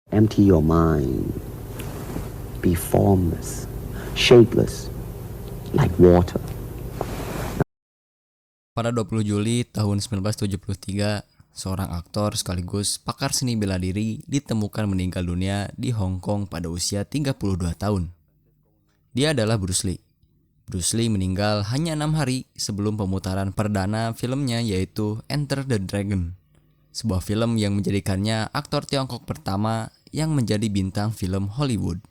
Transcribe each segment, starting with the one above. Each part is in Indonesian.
Empty your mind. Be formless, shapeless, like water. Pada 20 Juli tahun 1973, seorang aktor sekaligus pakar seni bela diri ditemukan meninggal dunia di Hong Kong pada usia 32 tahun. Dia adalah Bruce Lee. Bruce Lee meninggal hanya 6 hari sebelum pemutaran perdana filmnya yaitu Enter the Dragon. Sebuah film yang menjadikannya aktor Tiongkok pertama yang menjadi bintang film Hollywood.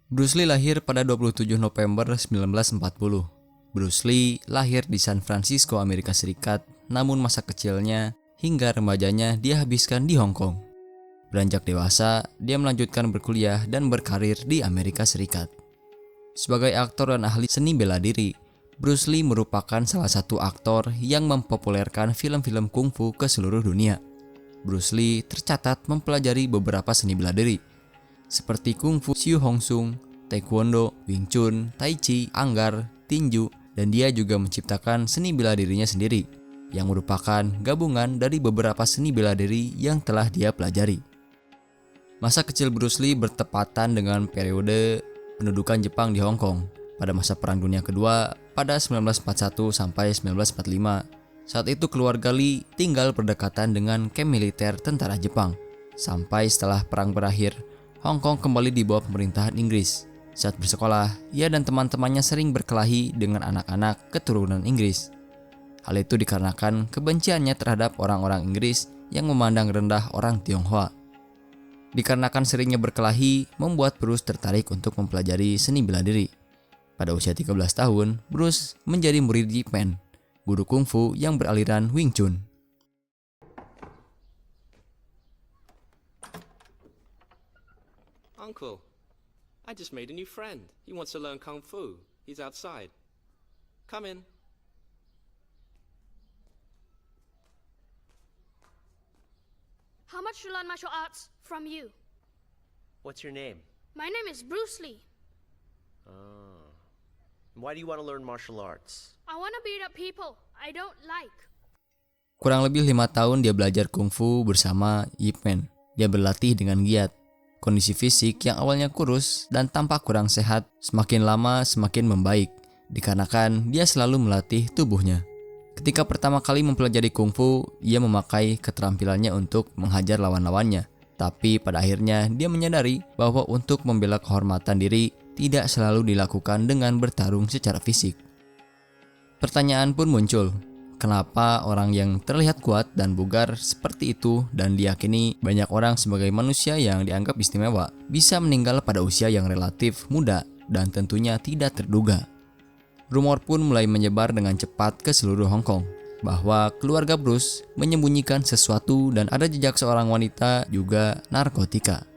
Bruce Lee lahir pada 27 November 1940. Bruce Lee lahir di San Francisco, Amerika Serikat, namun masa kecilnya hingga remajanya dia habiskan di Hong Kong. Beranjak dewasa, dia melanjutkan berkuliah dan berkarir di Amerika Serikat. Sebagai aktor dan ahli seni bela diri, Bruce Lee merupakan salah satu aktor yang mempopulerkan film-film kungfu ke seluruh dunia. Bruce Lee tercatat mempelajari beberapa seni bela diri, seperti kungfu Siu Hong Sung, taekwondo, Wing Chun, Tai Chi, Anggar, tinju, dan dia juga menciptakan seni bela dirinya sendiri, yang merupakan gabungan dari beberapa seni bela diri yang telah dia pelajari. Masa kecil Bruce Lee bertepatan dengan periode pendudukan Jepang di Hong Kong pada masa Perang Dunia Kedua pada 1941 sampai 1945. Saat itu keluarga Lee tinggal berdekatan dengan kamp militer tentara Jepang. Sampai setelah perang berakhir, Hong Kong kembali di bawah pemerintahan Inggris. Saat bersekolah, ia dan teman-temannya sering berkelahi dengan anak-anak keturunan Inggris. Hal itu dikarenakan kebenciannya terhadap orang-orang Inggris yang memandang rendah orang Tionghoa. Dikarenakan seringnya berkelahi, membuat Bruce tertarik untuk mempelajari seni bela diri. Pada usia 13 tahun, Bruce menjadi murid Yip Man, guru kungfu yang beraliran Wing Chun. Uncle, I just made a new friend. He wants to learn Kung Fu. He's outside. Come in. How much to learn martial arts from you? What's your name? My name is Bruce Lee. Why do you want to learn martial arts? I want to beat up people I don't like. Kurang lebih 5 tahun dia belajar kungfu bersama Yip Man. Dia berlatih dengan giat. Kondisi fisik yang awalnya kurus dan tampak kurang sehat semakin lama semakin membaik, dikarenakan dia selalu melatih tubuhnya. Ketika pertama kali mempelajari kungfu, ia memakai keterampilannya untuk menghajar lawan-lawannya. Tapi pada akhirnya dia menyadari bahwa untuk membela kehormatan diri tidak selalu dilakukan dengan bertarung secara fisik. Pertanyaan pun muncul, kenapa orang yang terlihat kuat dan bugar seperti itu dan diyakini banyak orang sebagai manusia yang dianggap istimewa bisa meninggal pada usia yang relatif muda dan tentunya tidak terduga. Rumor pun mulai menyebar dengan cepat ke seluruh Hong Kong bahwa keluarga Bruce menyembunyikan sesuatu dan ada jejak seorang wanita juga narkotika.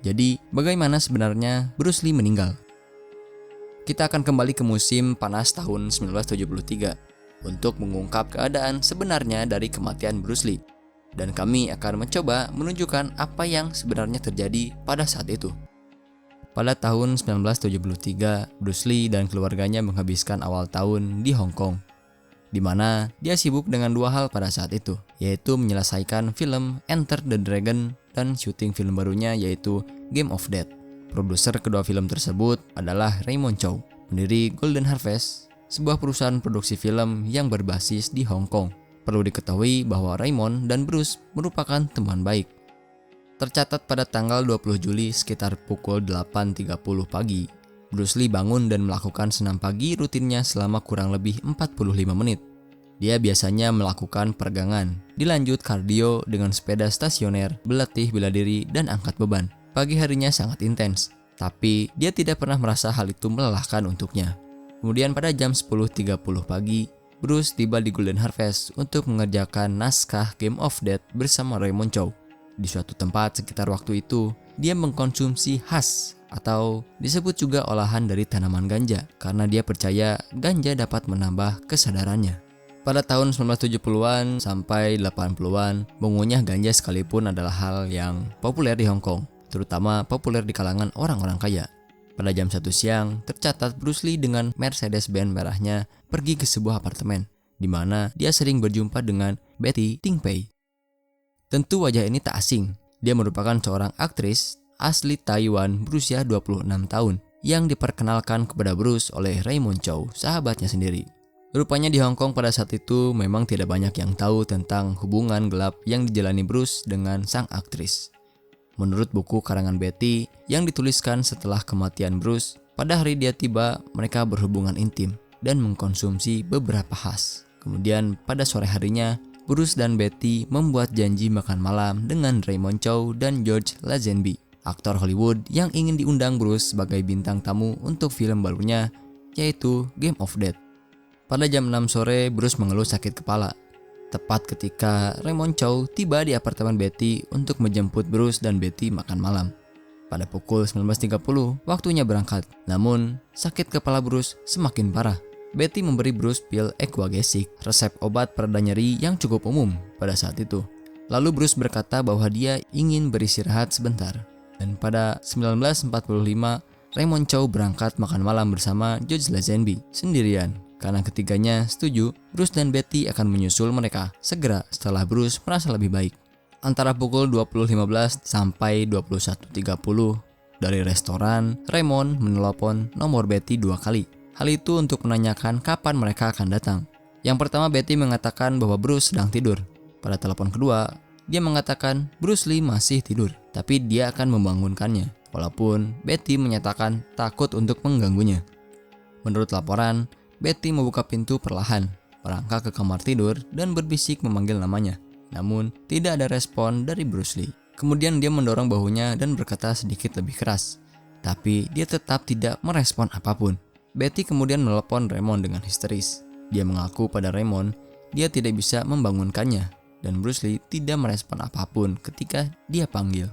Jadi, bagaimana sebenarnya Bruce Lee meninggal? Kita akan kembali ke musim panas tahun 1973 untuk mengungkap keadaan sebenarnya dari kematian Bruce Lee. Dan kami akan mencoba menunjukkan apa yang sebenarnya terjadi pada saat itu. Pada tahun 1973, Bruce Lee dan keluarganya menghabiskan awal tahun di Hong Kong, di mana dia sibuk dengan dua hal pada saat itu, yaitu menyelesaikan film Enter the Dragon dan syuting film barunya yaitu Game of Death. Produser kedua film tersebut adalah Raymond Chow, pendiri Golden Harvest, sebuah perusahaan produksi film yang berbasis di Hong Kong. Perlu diketahui bahwa Raymond dan Bruce merupakan teman baik. Tercatat pada tanggal 20 Juli sekitar pukul 8.30 pagi, Bruce Lee bangun dan melakukan senam pagi rutinnya selama kurang lebih 45 menit. Dia biasanya melakukan peregangan, dilanjut kardio dengan sepeda stasioner, berlatih bela diri, dan angkat beban. Pagi harinya sangat intens, tapi dia tidak pernah merasa hal itu melelahkan untuknya. Kemudian pada jam 10.30 pagi, Bruce tiba di Golden Harvest untuk mengerjakan naskah Game of Death bersama Raymond Chow. Di suatu tempat sekitar waktu itu, dia mengkonsumsi hash atau disebut juga olahan dari tanaman ganja karena dia percaya ganja dapat menambah kesadarannya. Pada tahun 1970-an sampai 80-an, mengunyah ganja sekalipun adalah hal yang populer di Hong Kong. terutama populer di kalangan orang-orang kaya. Pada jam 1 siang, tercatat Bruce Lee dengan Mercedes-Benz merahnya pergi ke sebuah apartemen, di mana dia sering berjumpa dengan Betty Ting-pei. Tentu wajah ini tak asing. Dia merupakan seorang aktris asli Taiwan berusia 26 tahun yang diperkenalkan kepada Bruce oleh Raymond Chow, sahabatnya sendiri. Rupanya di Hong Kong pada saat itu memang tidak banyak yang tahu tentang hubungan gelap yang dijalani Bruce dengan sang aktris. Menurut buku karangan Betty yang dituliskan setelah kematian Bruce, pada hari dia tiba mereka berhubungan intim dan mengkonsumsi beberapa khas. Kemudian pada sore harinya, Bruce dan Betty membuat janji makan malam dengan Raymond Chow dan George Lazenby, aktor Hollywood yang ingin diundang Bruce sebagai bintang tamu untuk film barunya, yaitu Game of Death. Pada jam 6 sore, Bruce mengeluh sakit kepala. Tepat ketika Raymond Chow tiba di apartemen Betty untuk menjemput Bruce dan Betty makan malam. Pada pukul 19.30, waktunya berangkat. Namun, sakit kepala Bruce semakin parah. Betty memberi Bruce pil Aquagesic, resep obat pereda nyeri yang cukup umum pada saat itu. Lalu Bruce berkata bahwa dia ingin beristirahat sebentar. Dan pada 1945, Raymond Chow berangkat makan malam bersama George Lazenby sendirian. Karena ketiganya setuju, Bruce dan Betty akan menyusul mereka segera setelah Bruce merasa lebih baik. Antara pukul 20.15 sampai 21.30 dari restoran, Raymond menelpon nomor Betty 2 kali. Hal itu untuk menanyakan kapan mereka akan datang. Yang pertama, Betty mengatakan bahwa Bruce sedang tidur. Pada telepon kedua, dia mengatakan Bruce Lee masih tidur, tapi dia akan membangunkannya. Walaupun Betty menyatakan takut untuk mengganggunya. Menurut laporan, Betty membuka pintu perlahan, merangkak ke kamar tidur dan berbisik memanggil namanya. Namun, tidak ada respon dari Bruce Lee. Kemudian dia mendorong bahunya dan berkata sedikit lebih keras. Tapi dia tetap tidak merespon apapun. Betty kemudian menelepon Raymond dengan histeris. Dia mengaku pada Raymond dia tidak bisa membangunkannya dan Bruce Lee tidak merespon apapun ketika dia panggil.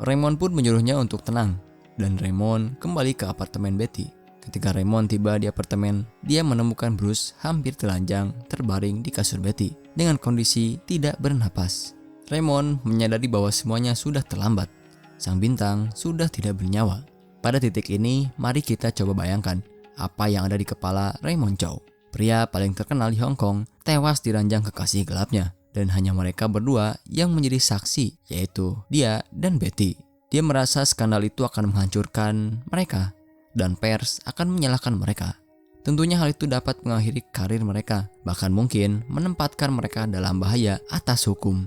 Raymond pun menyuruhnya untuk tenang dan Raymond kembali ke apartemen Betty. Ketika Raymond tiba di apartemen, dia menemukan Bruce hampir telanjang terbaring di kasur Betty dengan kondisi tidak bernapas. Raymond menyadari bahwa semuanya sudah terlambat. Sang bintang sudah tidak bernyawa. Pada titik ini, mari kita coba bayangkan apa yang ada di kepala Raymond Chow. Pria paling terkenal di Hong Kong tewas diranjang kekasih gelapnya dan hanya mereka berdua yang menjadi saksi, yaitu dia dan Betty. Dia merasa skandal itu akan menghancurkan mereka dan pers akan menyalahkan mereka. Tentunya hal itu dapat mengakhiri karir mereka, bahkan mungkin menempatkan mereka dalam bahaya atas hukum.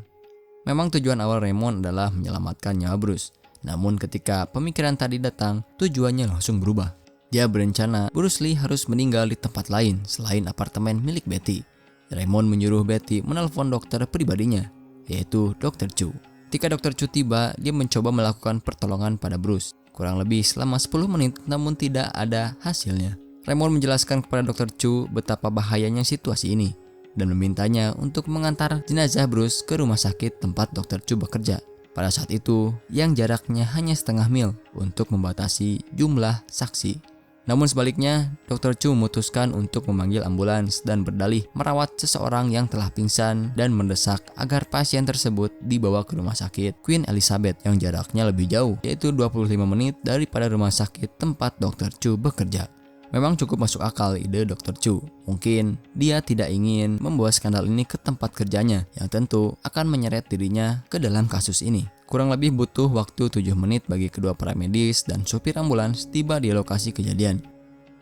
Memang tujuan awal Raymond adalah menyelamatkan nyawa Bruce. Namun ketika pemikiran tadi datang, tujuannya langsung berubah. Dia berencana Bruce Lee harus meninggal di tempat lain selain apartemen milik Betty. Raymond menyuruh Betty menelpon dokter pribadinya, yaitu Dr. Chu. Ketika Dr. Chu tiba, dia mencoba melakukan pertolongan pada Bruce. Kurang lebih selama 10 menit namun tidak ada hasilnya. Raymond menjelaskan kepada Dr. Chu betapa bahayanya situasi ini dan memintanya untuk mengantar jenazah Bruce ke rumah sakit tempat Dr. Chu bekerja. Pada saat itu, yang jaraknya hanya setengah mil untuk membatasi jumlah saksi. Namun sebaliknya, Dr. Chu memutuskan untuk memanggil ambulans dan berdalih merawat seseorang yang telah pingsan dan mendesak agar pasien tersebut dibawa ke rumah sakit Queen Elizabeth yang jaraknya lebih jauh, yaitu 25 menit daripada rumah sakit tempat Dr. Chu bekerja. Memang cukup masuk akal ide Dr. Chu. Mungkin dia tidak ingin membawa skandal ini ke tempat kerjanya yang tentu akan menyeret dirinya ke dalam kasus ini. Kurang lebih butuh waktu 7 menit bagi kedua para medis dan supir ambulans tiba di lokasi kejadian.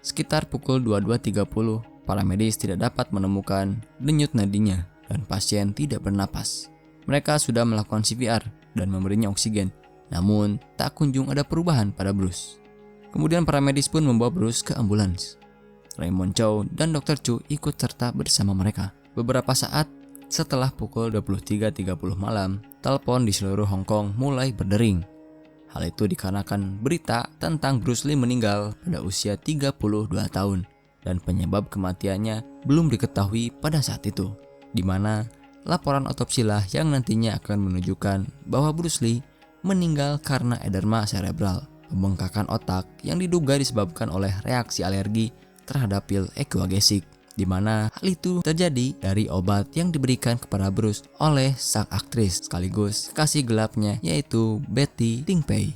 Sekitar pukul 22.30, para medis tidak dapat menemukan denyut nadinya dan pasien tidak bernapas. Mereka sudah melakukan CPR dan memberinya oksigen, namun tak kunjung ada perubahan pada Bruce. Kemudian para medis pun membawa Bruce ke ambulans. Raymond Chow dan Dr. Chu ikut serta bersama mereka. Beberapa saat setelah pukul 23.30 malam, telepon di seluruh Hong Kong mulai berdering. Hal itu dikarenakan berita tentang Bruce Lee meninggal pada usia 32 tahun dan penyebab kematiannya belum diketahui pada saat itu, di mana laporan otopsi lah yang nantinya akan menunjukkan bahwa Bruce Lee meninggal karena edema cerebral, pembengkakan otak yang diduga disebabkan oleh reaksi alergi terhadap pil Aquagesic, di mana hal itu terjadi dari obat yang diberikan kepada Bruce oleh sang aktris sekaligus kasih gelapnya, yaitu Betty Ting-pei.